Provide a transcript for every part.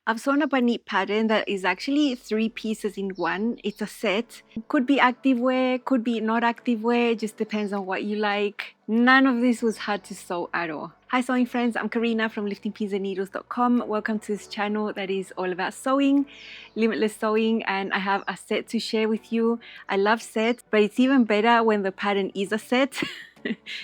I've sewn up a neat pattern that is actually 3 pieces in one. It's a set. Could be activewear, could be not activewear, it just depends on what you like. None of this was hard to sew at all. Hi sewing friends, I'm Karina from liftingpinsandneedles.com. Welcome to this channel that is all about sewing, limitless sewing, and I have a set to share with you. I love sets, but it's even better when the pattern is a set.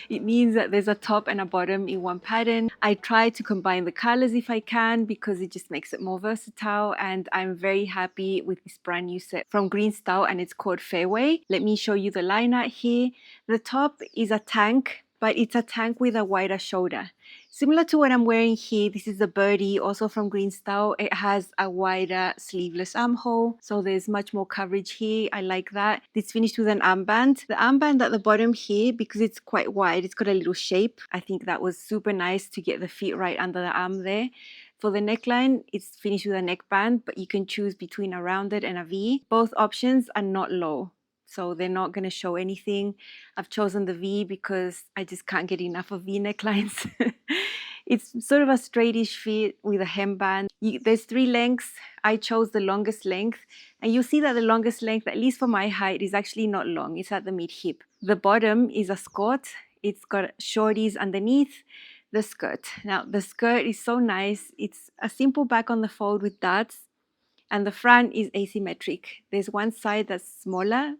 It means that there's a top and a bottom in one pattern. I try to combine the colors if I can because it just makes it more versatile, and I'm very happy with this brand new set from GreenStyle, and it's called Fairway. Let me show you the line art here. The top is a tank, but it's a tank with a wider shoulder. Similar to what I'm wearing here, this is the birdie, also from GreenStyle. It has a wider sleeveless armhole, so there's much more coverage here. I like that. It's finished with an armband. The armband at the bottom here, because it's quite wide, it's got a little shape. I think that was super nice to get the feet right under the arm there. For the neckline, it's finished with a neckband, but you can choose between a rounded and a V. Both options are not low, so they're not going to show anything. I've chosen the V because I just can't get enough of V necklines. It's sort of a straightish fit with a hemband. There's 3 lengths. I chose the longest length, and you'll see that the longest length, at least for my height, is actually not long. It's at the mid hip. The bottom is a Skort. It's got shorties underneath the skirt. Now the skirt is so nice. It's a simple back on the fold with dots, and the front is asymmetric. There's one side that's smaller.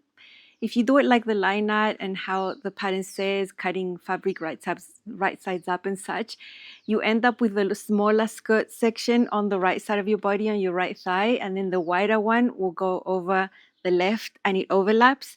If you do it like the line art and how the pattern says, cutting fabric right sides up and such, you end up with the smaller skirt section on the right side of your body, on your right thigh, and then the wider one will go over the left, and it overlaps,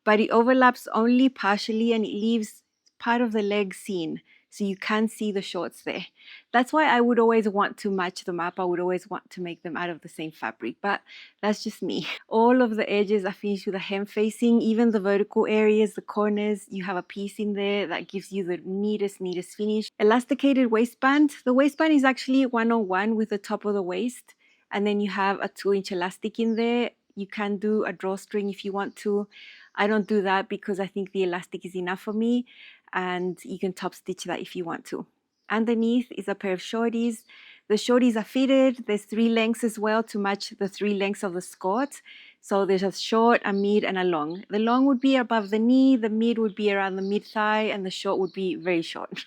but it overlaps only partially and it leaves part of the leg seen. So you can see the shorts there. That's why I would always want to match them up. I would always want to make them out of the same fabric, but that's just me. All of the edges are finished with a hem facing, even the vertical areas, the corners, you have a piece in there that gives you the neatest finish. Elasticated waistband. The waistband is actually 1-on-1 with the top of the waist, and then you have a 2-inch elastic in there. You can do a drawstring if you want to. I don't do that because I think the elastic is enough for me, and you can top stitch that if you want to. Underneath is a pair of shorties. The shorties are fitted. There's 3 lengths as well to match the 3 lengths of the Skort. So there's a short, a mid, and a long. The long would be above the knee, the mid would be around the mid-thigh, and the short would be very short.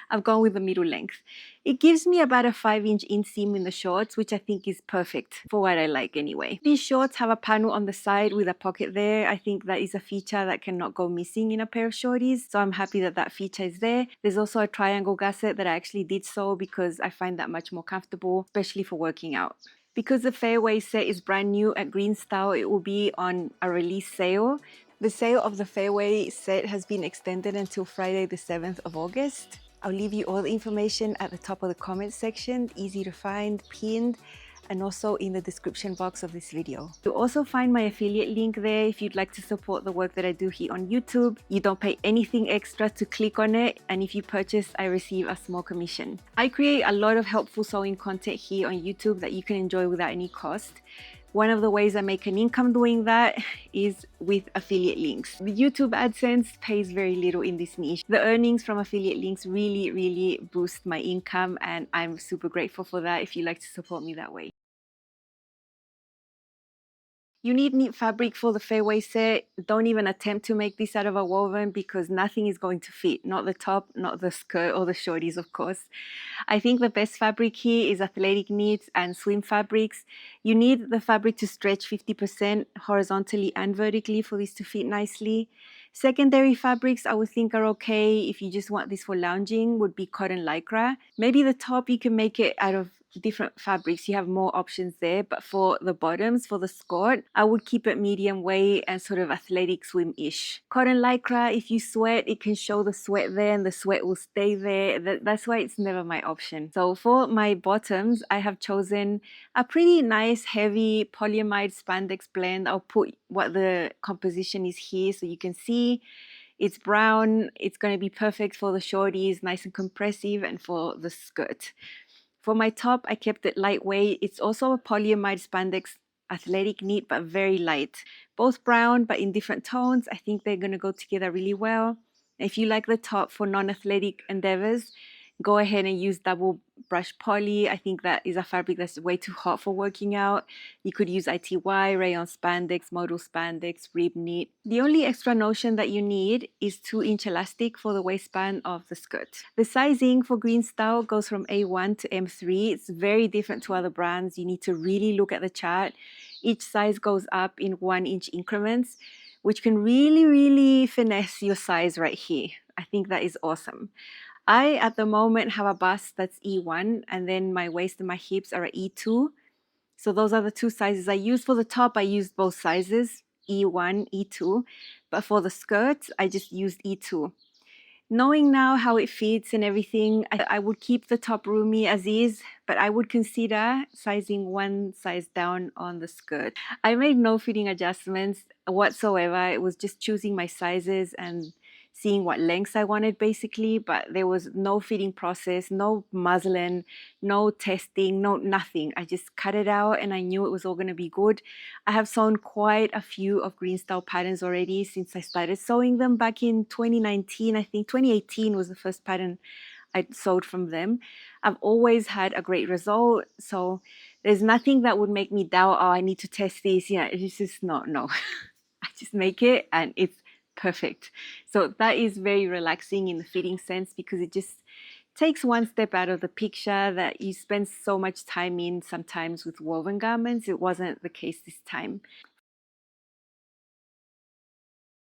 I've gone with the middle length. It gives me about a 5-inch inseam in the shorts, which I think is perfect for what I like anyway. These shorts have a panel on the side with a pocket there. I think that is a feature that cannot go missing in a pair of shorties, so I'm happy that that feature is there. There's also a triangle gusset that I actually did sew because I find that much more comfortable, especially for working out. Because the Fairway set is brand new at GreenStyle, it will be on a release sale. The sale of the Fairway set has been extended until Friday the 7th of August. I'll leave you all the information at the top of the comment section, easy to find, pinned, and also in the description box of this video. You'll also find my affiliate link there if you'd like to support the work that I do here on YouTube. You don't pay anything extra to click on it, and if you purchase, I receive a small commission. I create a lot of helpful sewing content here on YouTube that you can enjoy without any cost. One of the ways I make an income doing that is with affiliate links. The YouTube AdSense pays very little in this niche. The earnings from affiliate links really boost my income, and I'm super grateful for that if you like to support me that way. You need neat fabric for the Fairway set. Don't even attempt to make this out of a woven because nothing is going to fit. Not the top, not the skirt, or the shorties, of course. I think the best fabric here is athletic knits and swim fabrics. You need the fabric to stretch 50% horizontally and vertically for this to fit nicely. Secondary fabrics I would think are okay if you just want this for lounging would be cotton lycra. Maybe the top you can make it out of different fabrics, you have more options there, but for the bottoms, for the Skort, I would keep it medium weight and sort of athletic swim-ish. Cotton lycra, if you sweat, it can show the sweat there and the sweat will stay there. That's why it's never my option. So for my bottoms, I have chosen a pretty nice heavy polyamide spandex blend. I'll put what the composition is here so you can see. It's brown, it's going to be perfect for the shorties, nice and compressive, and for the skirt. For my top, I kept it lightweight. It's also a polyamide spandex athletic knit, but very light. Both brown, but in different tones. I think they're going to go together really well. If you like the top for non-athletic endeavors, go ahead and use double brush poly. I think that is a fabric that's way too hot for working out. You could use ITY, rayon spandex, modal spandex, rib knit. The only extra notion that you need is 2-inch elastic for the waistband of the skirt. The sizing for GreenStyle goes from A1 to M3. It's very different to other brands. You need to really look at the chart. Each size goes up in 1-inch increments, which can really finesse your size right here. I think that is awesome. I, at the moment, have a bust that's E1, and then my waist and my hips are at E2. So those are the two sizes I use. For the top, I used both sizes, E1, E2. But for the skirt, I just used E2. Knowing now how it fits and everything, I would keep the top roomy as is, but I would consider sizing one size down on the skirt. I made no fitting adjustments whatsoever. It was just choosing my sizes and seeing what lengths I wanted basically, but there was no fitting process, no muslin, no testing, no nothing. I just cut it out and I knew it was all going to be good. I have sewn quite a few of GreenStyle patterns already since I started sewing them back in 2019. I think 2018 was the first pattern I sewed from them. I've always had a great result, so there's nothing that would make me doubt, oh, I need to test this. Yeah, it's just no. I just make it and it's perfect. So that is very relaxing in the fitting sense, because it just takes one step out of the picture that you spend so much time in sometimes with woven garments. It wasn't the case this time.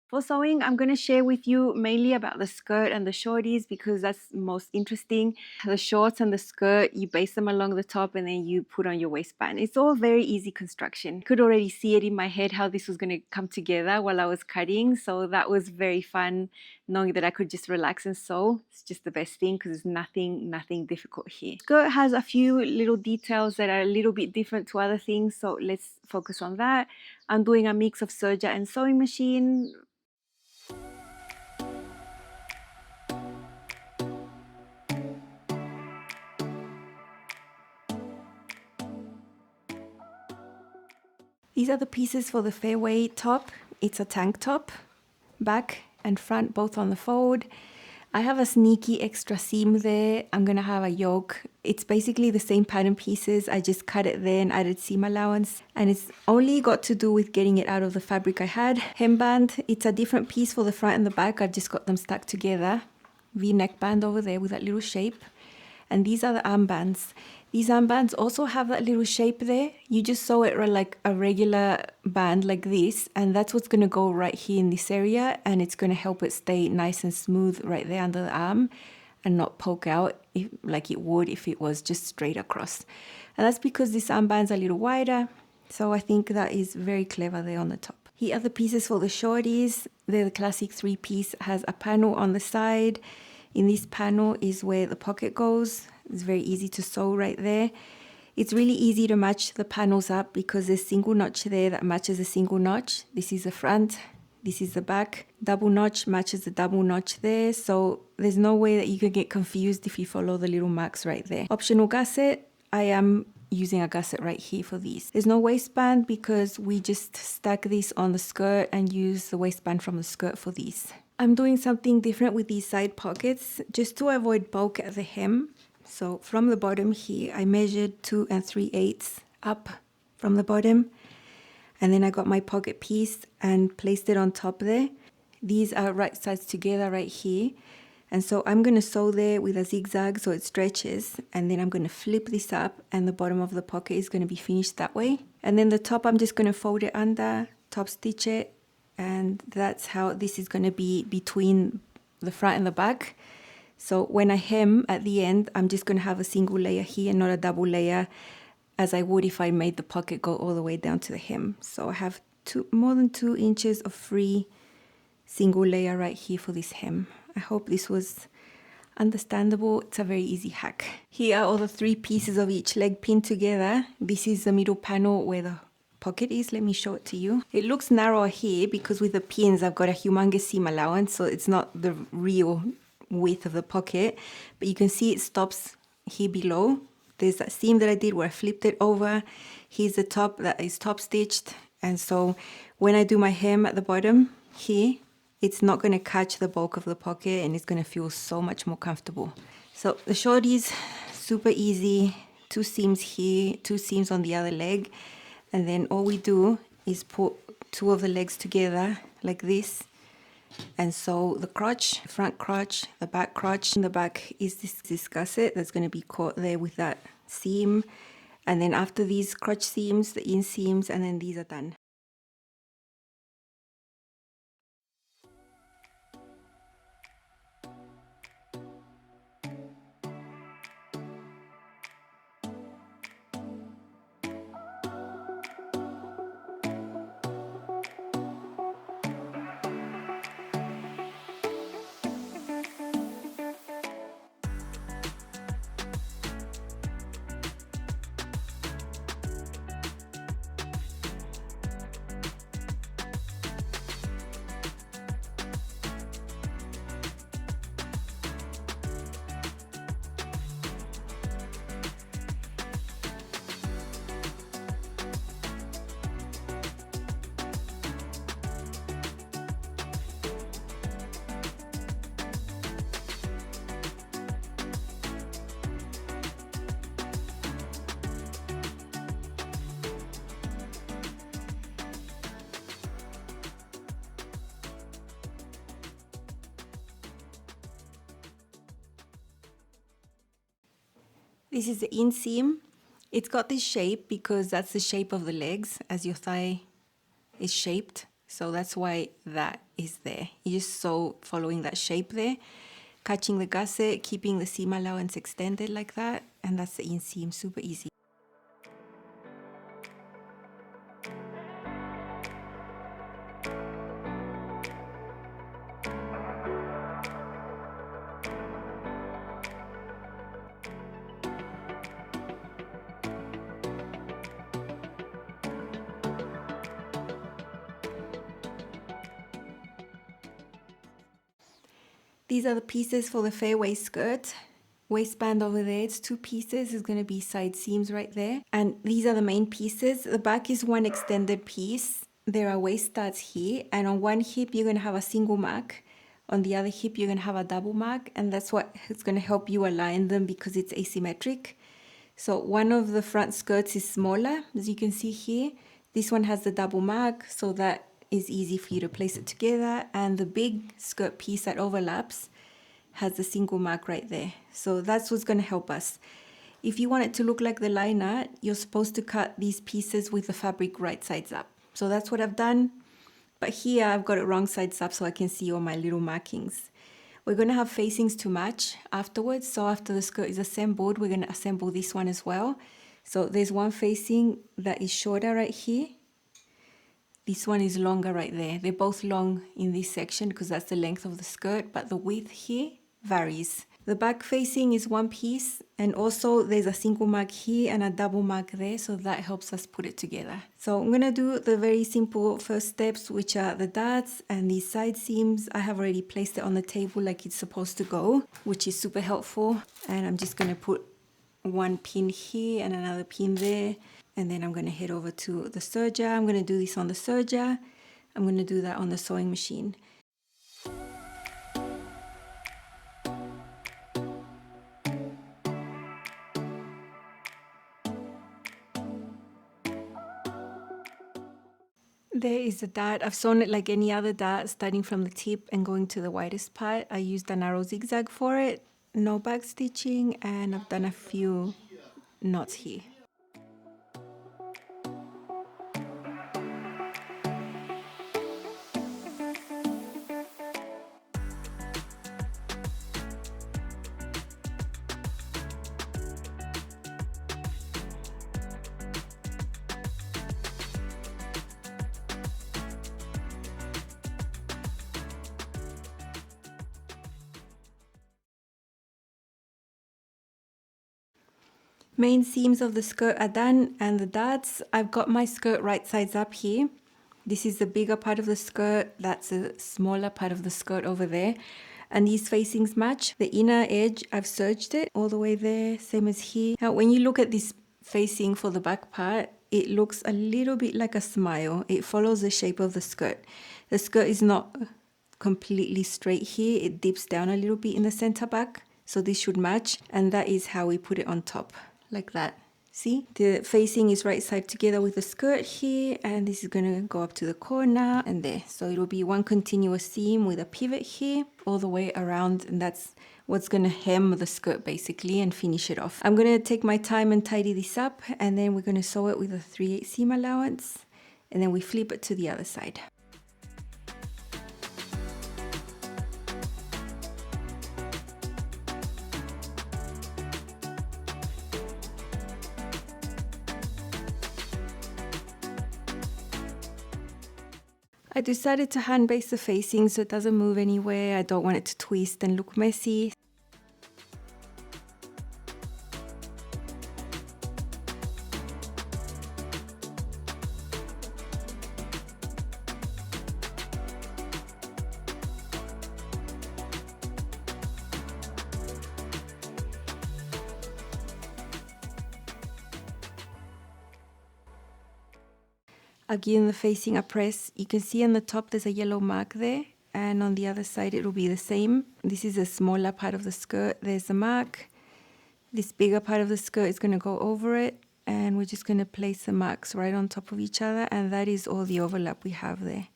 For sewing, I'm going to share with you mainly about the skirt and the shorties because that's most interesting. The shorts and the skirt, you base them along the top and then you put on your waistband. It's all very easy construction. I could already see it in my head how this was going to come together while I was cutting. So that was very fun, knowing that I could just relax and sew. It's just the best thing because there's nothing difficult here. Skirt has a few little details that are a little bit different to other things. So let's focus on that. I'm doing a mix of serger and sewing machine. These are the pieces for the Fairway top. It's a tank top, back and front both on the fold. I have a sneaky extra seam there. I'm gonna have a yoke. It's basically the same pattern pieces. I just cut it there and added seam allowance. And it's only got to do with getting it out of the fabric I had. Hemband, it's a different piece for the front and the back. I've just got them stuck together. V-neckband over there with that little shape. And these are the armbands. These armbands also have that little shape there. You just sew it like a regular band like this, and that's what's going to go right here in this area, and it's going to help it stay nice and smooth right there under the arm and not poke out like it would if it was just straight across. And that's because this armband's a little wider, so I think that is very clever there on the top. Here are the pieces for the shorties. They're the classic 3-piece, has a panel on the side. In this panel is where the pocket goes. It's very easy to sew right there. It's really easy to match the panels up because there's single notch there that matches a single notch. This is the front, this is the back. Double notch matches the double notch there. So there's no way that you can get confused if you follow the little marks right there. Optional gusset. I am using a gusset right here for these. There's no waistband because we just stack this on the skirt and use the waistband from the skirt for these. I'm doing something different with these side pockets just to avoid bulk at the hem. So from the bottom here, I measured 2 3/8 up from the bottom. And then I got my pocket piece and placed it on top there. These are right sides together right here. And so I'm going to sew there with a zigzag so it stretches. And then I'm going to flip this up and the bottom of the pocket is going to be finished that way. And then the top, I'm just going to fold it under, top stitch it. And that's how this is going to be between the front and the back. So when I hem at the end, I'm just going to have a single layer here, not a double layer, as I would if I made the pocket go all the way down to the hem. So I have more than 2 inches of free single layer right here for this hem. I hope this was understandable. It's a very easy hack. Here are all the 3 pieces of each leg pinned together. This is the middle panel where the pocket is. Let me show it to you. It looks narrower here because with the pins I've got a humongous seam allowance, so it's not the real width of the pocket, but you can see it stops here below. There's that seam that I did where I flipped it over. Here's the top that is top stitched, and so when I do my hem at the bottom here, it's not going to catch the bulk of the pocket and it's going to feel so much more comfortable. So the shorties, super easy. 2 seams here, 2 seams on the other leg. And then all we do is put 2 of the legs together like this. And sew the crotch, front crotch, the back crotch. In the back is this gusset that's going to be caught there with that seam. And then after these crotch seams, the inseams, and then these are done. This is the inseam. It's got this shape because that's the shape of the legs as your thigh is shaped. So that's why that is there. You just sew following that shape there, catching the gusset, keeping the seam allowance extended like that, and that's the inseam, super easy. These are the pieces for the fairway skirt. Waistband over there, it's 2 pieces, it's going to be side seams right there. And these are the main pieces. The back is one extended piece. There are waist studs here, and on one hip you're going to have a single mark. On the other hip you're going to have a double mark, and that's what is going to help you align them because it's asymmetric. So one of the front skirts is smaller, as you can see here. This one has the double mark, so that is easy for you to place it together. And the big skirt piece that overlaps has the single mark right there. So that's what's going to help us. If you want it to look like the liner, you're supposed to cut these pieces with the fabric right sides up. So that's what I've done. But here I've got it wrong sides up so I can see all my little markings. We're going to have facings to match afterwards. So after the skirt is assembled, we're going to assemble this one as well. So there's one facing that is shorter right here. This one is longer right there. They're both long in this section because that's the length of the skirt, but the width here varies. The back facing is one piece, and also there's a single mark here and a double mark there, so that helps us put it together. So I'm gonna do the very simple first steps, which are the darts and these side seams. I have already placed it on the table like it's supposed to go, which is super helpful. And I'm just gonna put one pin here and another pin there. And then I'm gonna head over to the serger. I'm gonna do this on the serger. I'm gonna do that on the sewing machine. There is a dart. I've sewn it like any other dart, starting from the tip and going to the widest part. I used a narrow zigzag for it, no back stitching, and I've done a few knots here. Main seams of the skirt are done, and the darts, I've got my skirt right sides up here. This is the bigger part of the skirt, that's a smaller part of the skirt over there. And these facings match. The inner edge, I've serged it all the way there, same as here. Now when you look at this facing for the back part, it looks a little bit like a smile. It follows the shape of the skirt. The skirt is not completely straight here, it dips down a little bit in the center back. So this should match, and that is how we put it on top, like that. See, the facing is right side together with the skirt here, and this is gonna go up to the corner and there. So it'll be one continuous seam with a pivot here all the way around, and that's what's gonna hem the skirt basically and finish it off. I'm gonna take my time and tidy this up, and then we're gonna sew it with a 3/8 seam allowance, and then we flip it to the other side. I decided to hand baste the facing so it doesn't move anywhere. I don't want it to twist and look messy. Again, the facing I press. You can see on the top there's a yellow mark there, and on the other side it will be the same. This is a smaller part of the skirt. There's a mark. This bigger part of the skirt is going to go over it, and we're just going to place the marks right on top of each other, and that is all the overlap we have there.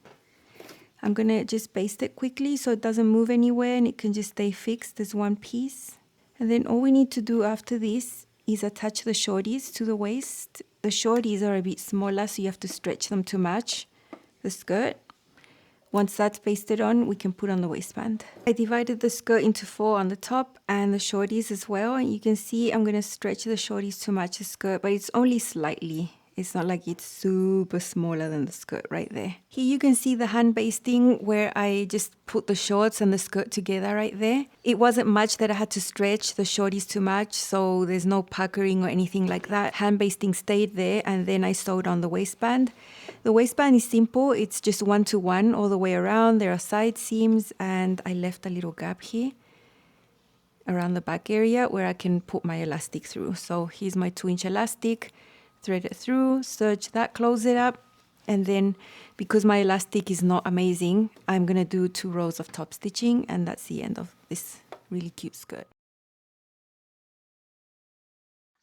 I'm going to just baste it quickly so it doesn't move anywhere and it can just stay fixed as one piece. And then all we need to do after this is attach the shorties to the waist. The shorties are a bit smaller, so you have to stretch them to match the skirt. Once that's pasted on, we can put on the waistband. I divided the skirt into 4 on the top and the shorties as well. And you can see I'm going to stretch the shorties to match the skirt, but it's only slightly. It's not like it's super smaller than the skirt right there. Here you can see the hand basting where I just put the shorts and the skirt together right there. It wasn't much that I had to stretch the shorties to match, so there's no puckering or anything like that. Hand basting stayed there, and then I sewed on the waistband. The waistband is simple. It's just 1-to-1 all the way around. There are side seams, and I left a little gap here around the back area where I can put my elastic through. So here's my 2-inch elastic. Thread it through, serge that, close it up, and then because my elastic is not amazing, I'm gonna do 2 rows of top stitching, and that's the end of this really cute skirt.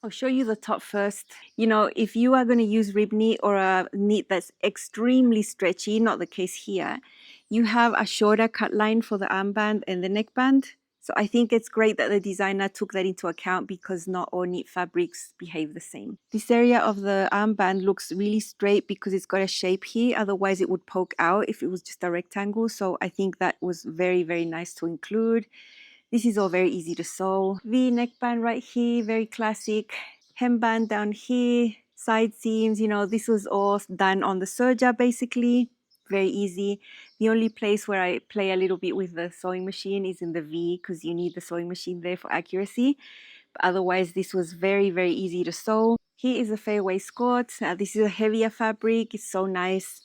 I'll show you the top first. You know, if you are going to use rib knit or a knit that's extremely stretchy, not the case here, you have a shorter cut line for the armband and the neckband. So I think it's great that the designer took that into account because not all knit fabrics behave the same. This area of the armband looks really straight because it's got a shape here. Otherwise it would poke out if it was just a rectangle. So I think that was very, very nice to include. This is all very easy to sew. V neckband right here, very classic. Hemband down here, side seams, you know, this was all done on the serger basically. Very easy. The only place where I play a little bit with the sewing machine is in the V because you need the sewing machine there for accuracy. But otherwise, this was very, very easy to sew. Here is a Fairway Set. This is a heavier fabric. It's so nice.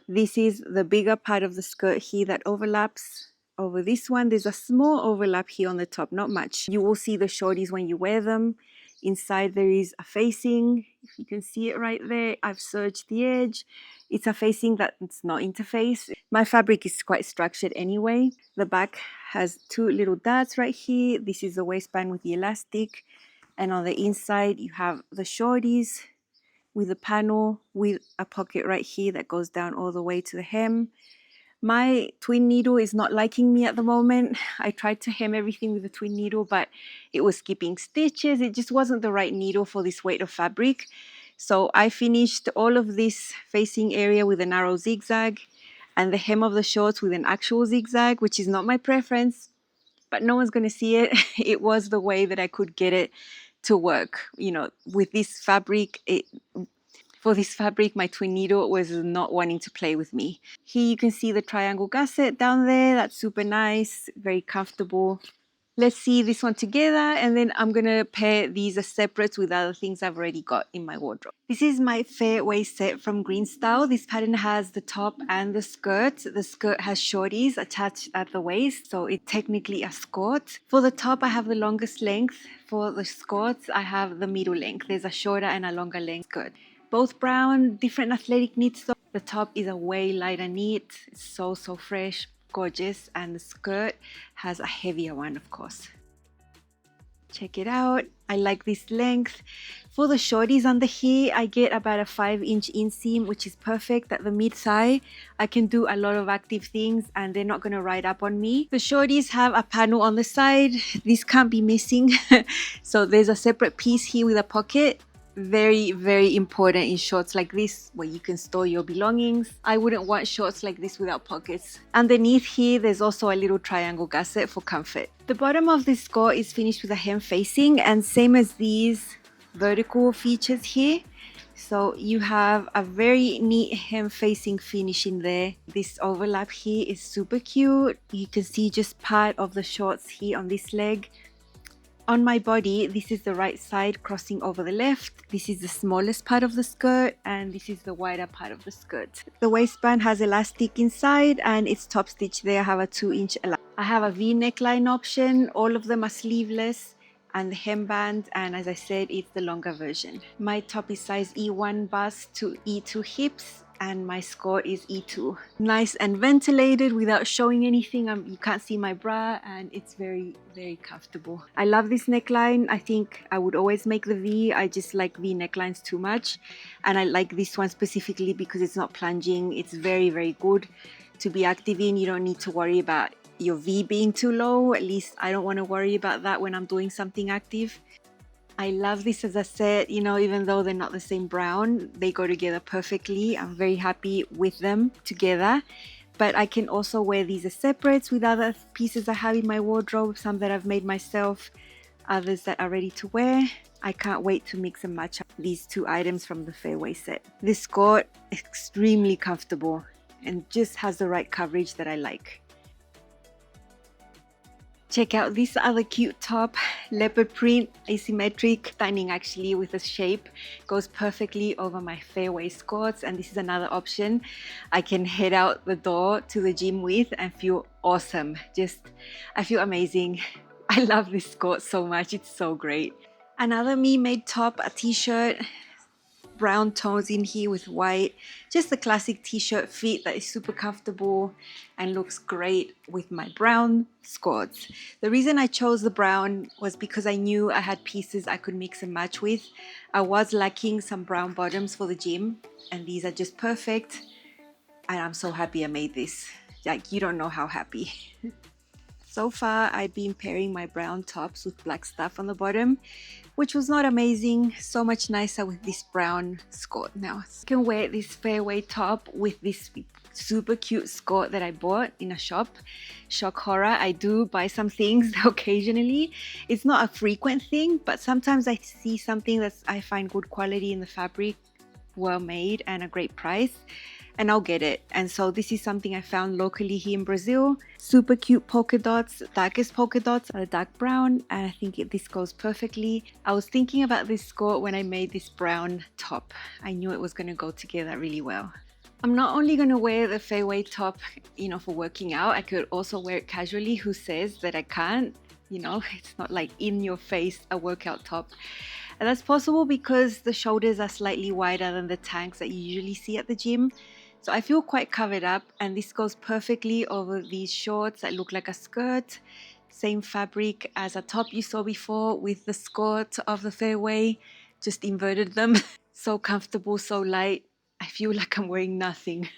This is the bigger part of the skirt here that overlaps. Over this one, there's a small overlap here on the top, not much. You will see the shorties when you wear them. Inside there is a facing, if you can see it right there. I've serged the edge. It's a facing that's not interface. My fabric is quite structured anyway. The back has 2 little darts right here. This is the waistband with the elastic. And on the inside you have the shorties with a panel with a pocket right here that goes down all the way to the hem. My twin needle is not liking me at the moment. I tried to hem everything with a twin needle, but it was skipping stitches. It just wasn't the right needle for this weight of fabric. So I finished all of this facing area with a narrow zigzag and the hem of the shorts with an actual zigzag, which is not my preference, but no one's going to see it. It was the way that I could get it to work. You know, with this fabric, for this fabric, my twin needle was not wanting to play with me. Here you can see the triangle gusset down there. That's super nice, very comfortable. Let's see this one together, and then I'm gonna pair these as separates with other things I've already got in my wardrobe. This is my Fairway Set from GreenStyle. This pattern has the top and the skirt. The skirt has shorties attached at the waist, so it's technically a Skort. For the top, I have the longest length. For the Skorts, I have the middle length. There's a shorter and a longer length skirt. Both brown, different athletic knits though. The top is a way lighter knit. It's so, so fresh, gorgeous. And the skirt has a heavier one, of course. Check it out. I like this length. For the shorties under here, I get about a 5-inch inseam, which is perfect at the mid-thigh. I can do a lot of active things and they're not going to ride up on me. The shorties have a panel on the side. This can't be missing. So there's a separate piece here with a pocket. Very, very important in shorts like this where you can store your belongings. I wouldn't want shorts like this without pockets. Underneath here, there's also a little triangle gusset for comfort. The bottom of this Skort is finished with a hem facing, and same as these vertical features here. So you have a very neat hem facing finish in there. This overlap here is super cute. You can see just part of the shorts here on this leg. On my body, this is the right side crossing over the left. This is the smallest part of the skirt and this is the wider part of the skirt. The waistband has elastic inside and it's top stitch there. I have a 2-inch elastic. I have a V neckline option. All of them are sleeveless and the hemband, and as I said, it's the longer version. My top is size E1 bust to E2 hips. And my Skort is E2. Nice and ventilated without showing anything. You can't see my bra and it's very, very comfortable. I love this neckline. I think I would always make the V. I just like V necklines too much. And I like this one specifically because it's not plunging. It's very, very good to be active in. You don't need to worry about your V being too low. At least I don't want to worry about that when I'm doing something active. I love this as a set, you know, even though they're not the same brown, they go together perfectly. I'm very happy with them together. But I can also wear these as separates with other pieces I have in my wardrobe, some that I've made myself, others that are ready to wear. I can't wait to mix and match up these two items from the Fairway set. This Skort is extremely comfortable and just has the right coverage that I like. Check out this other cute top, leopard print, asymmetric, stunning actually with the shape. Goes perfectly over my Fairway Skorts, and this is another option I can head out the door to the gym with and feel awesome. I feel amazing. I love this Skort so much, it's so great. Another me-made top, a t-shirt. Brown tones in here with white, just a classic t-shirt fit that is super comfortable and looks great with my brown Skorts. The reason I chose the brown was because I knew I had pieces I could mix and match with. I was lacking some brown bottoms for the gym and these are just perfect, and I'm so happy I made this. Like, you don't know how happy. So far, I've been pairing my brown tops with black stuff on the bottom, which was not amazing. So much nicer with this brown Skort now. You can wear this Fairway top with this super cute Skort that I bought in a shop. Shock horror, I do buy some things occasionally. It's not a frequent thing, but sometimes I see something that I find good quality in the fabric, well made, and a great price, and I'll get it. And so this is something I found locally here in Brazil. Super cute polka dots. Darkest polka dots are dark brown, and I think this goes perfectly. I was thinking about this Skort when I made this brown top. I knew it was going to go together really well. I'm not only going to wear the Fairway top, you know, for working out. I could also wear it casually. Who says that I can't? You know, it's not like in your face a workout top. And that's possible because the shoulders are slightly wider than the tanks that you usually see at the gym. So I feel quite covered up, and this goes perfectly over these shorts that look like a skirt. Same fabric as a top you saw before with the Skort of the Fairway, just inverted them. So comfortable, so light. I feel like I'm wearing nothing.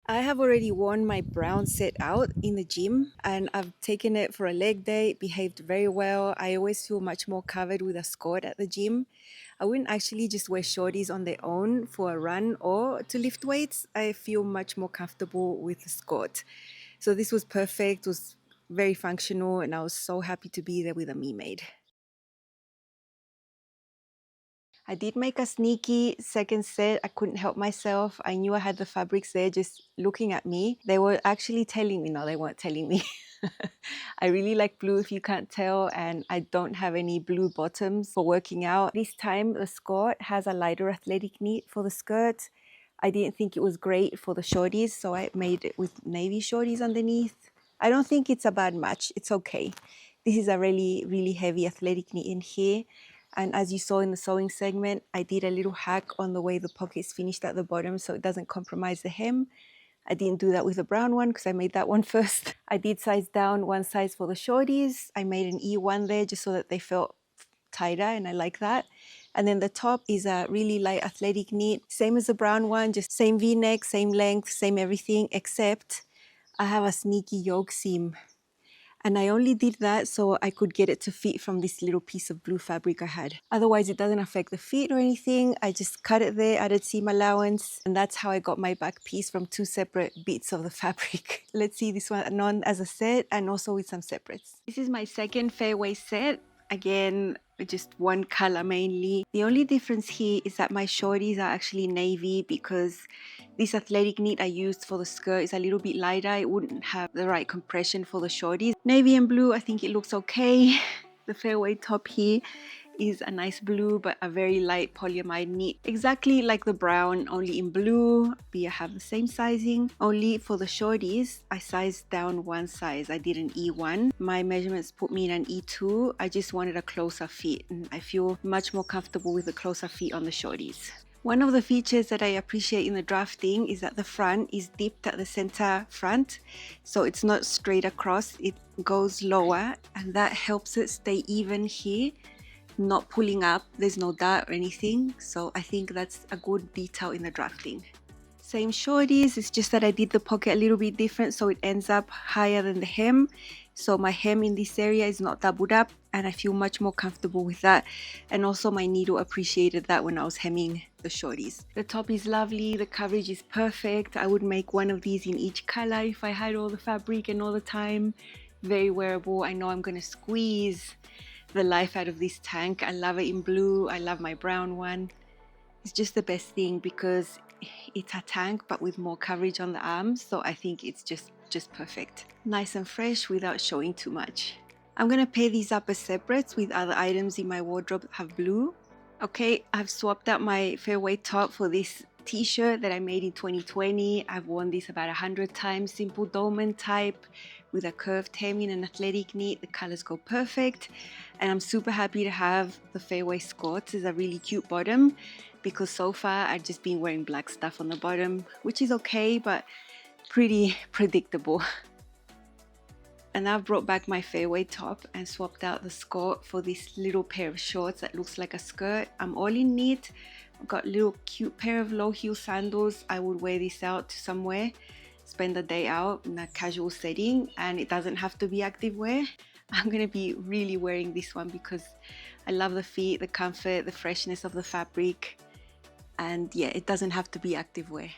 I have already worn my brown set out in the gym and I've taken it for a leg day. It behaved very well. I always feel much more covered with a Skort at the gym. I wouldn't actually just wear shorties on their own for a run or to lift weights. I feel much more comfortable with the Skort. So this was perfect, it was very functional, and I was so happy to be there with a me-made. I did make a sneaky second set. I couldn't help myself. I knew I had the fabrics there just looking at me. They were actually telling me, no, they weren't telling me. I really like blue if you can't tell, and I don't have any blue bottoms for working out. This time the Skort has a lighter athletic knit for the skirt. I didn't think it was great for the shorties, so I made it with navy shorties underneath. I don't think it's a bad match. It's okay. This is a really, really heavy athletic knit in here. And as you saw in the sewing segment, I did a little hack on the way the pocket's finished at the bottom so it doesn't compromise the hem. I didn't do that with the brown one because I made that one first. I did size down one size for the shorties. I made an E1 there just so that they felt tighter and I like that. And then the top is a really light athletic knit, same as the brown one, just same V-neck, same length, same everything, except I have a sneaky yoke seam. And I only did that so I could get it to fit from this little piece of blue fabric I had. Otherwise, it doesn't affect the fit or anything. I just cut it there, added seam allowance, and that's how I got my back piece from 2 separate bits of the fabric. Let's see this one on as a set and also with some separates. This is my second fairway set. Again, just one color mainly. The only difference here is that my shorties are actually navy because this athletic knit I used for the skirt is a little bit lighter. It wouldn't have the right compression for the shorties. Navy and blue, I think it looks okay. The fairway top here is a nice blue but a very light polyamide knit, exactly like the brown, only in blue. We have the same sizing, only for the shorties I sized down one size. I did an E1. My measurements put me in an E2. I just wanted a closer fit and I feel much more comfortable with the closer fit on the shorties. One of the features that I appreciate in the drafting is that the front is dipped at the center front, so it's not straight across, it goes lower, and that helps it stay even here, not pulling up. There's no dart or anything, so I think that's a good detail in the drafting. Same shorties, it's just that I did the pocket a little bit different so it ends up higher than the hem. So my hem in this area is not doubled up and I feel much more comfortable with that. And also my needle appreciated that when I was hemming the shorties. The top is lovely, the coverage is perfect. I would make one of these in each color if I had all the fabric and all the time. Very wearable. I know I'm going to squeeze the life out of this tank. I love it in blue. I love my brown one. It's just the best thing because it's a tank but with more coverage on the arms, so I think it's just perfect. Nice and fresh without showing too much. I'm gonna pair these up as separates with other items in my wardrobe that have blue. Okay, I've swapped out my fairway top for this t-shirt that I made in 2020. I've worn this about 100 times, simple dolman type with a curved hem in an athletic knit. The colors go perfect and I'm super happy to have the Fairway Skorts. It's a really cute bottom because so far I've just been wearing black stuff on the bottom, which is okay but pretty predictable. And I've brought back my fairway top and swapped out the Skort for this little pair of shorts that looks like a skirt. I'm all in knit. I've got a little cute pair of low heel sandals. I would wear this out to somewhere, spend the day out in a casual setting, and it doesn't have to be active wear. I'm gonna be really wearing this one because I love the fit, the comfort, the freshness of the fabric, and yeah, it doesn't have to be active wear.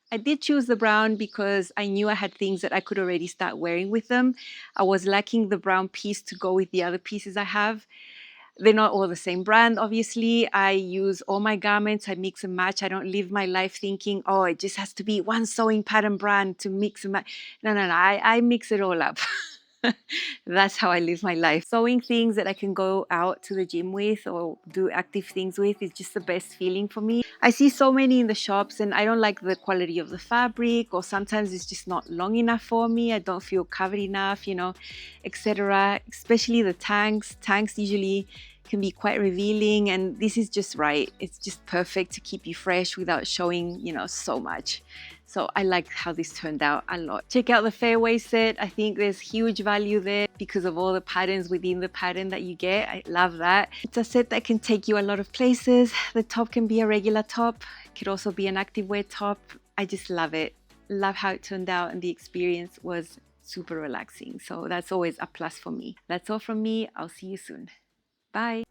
I did choose the brown because I knew I had things that I could already start wearing with them. I was lacking the brown piece to go with the other pieces I have. They're not all the same brand, obviously. I use all my garments, I mix and match. I don't live my life thinking, oh, it just has to be one sewing pattern brand to mix and match. No, I mix it all up. That's how I live my life. Sewing things that I can go out to the gym with or do active things with is just the best feeling for me. I see so many in the shops and I don't like the quality of the fabric, or sometimes it's just not long enough for me. I don't feel covered enough, you know, etc. Especially the tanks. Tanks usually can be quite revealing, and this is just right. It's just perfect to keep you fresh without showing, you know, so much. So I like how this turned out a lot. Check out the Fairway set. I think there's huge value there because of all the patterns within the pattern that you get. I love that. It's a set that can take you a lot of places. The top can be a regular top. It could also be an activewear top. I just love it. Love how it turned out, and the experience was super relaxing. So that's always a plus for me. That's all from me. I'll see you soon. Bye.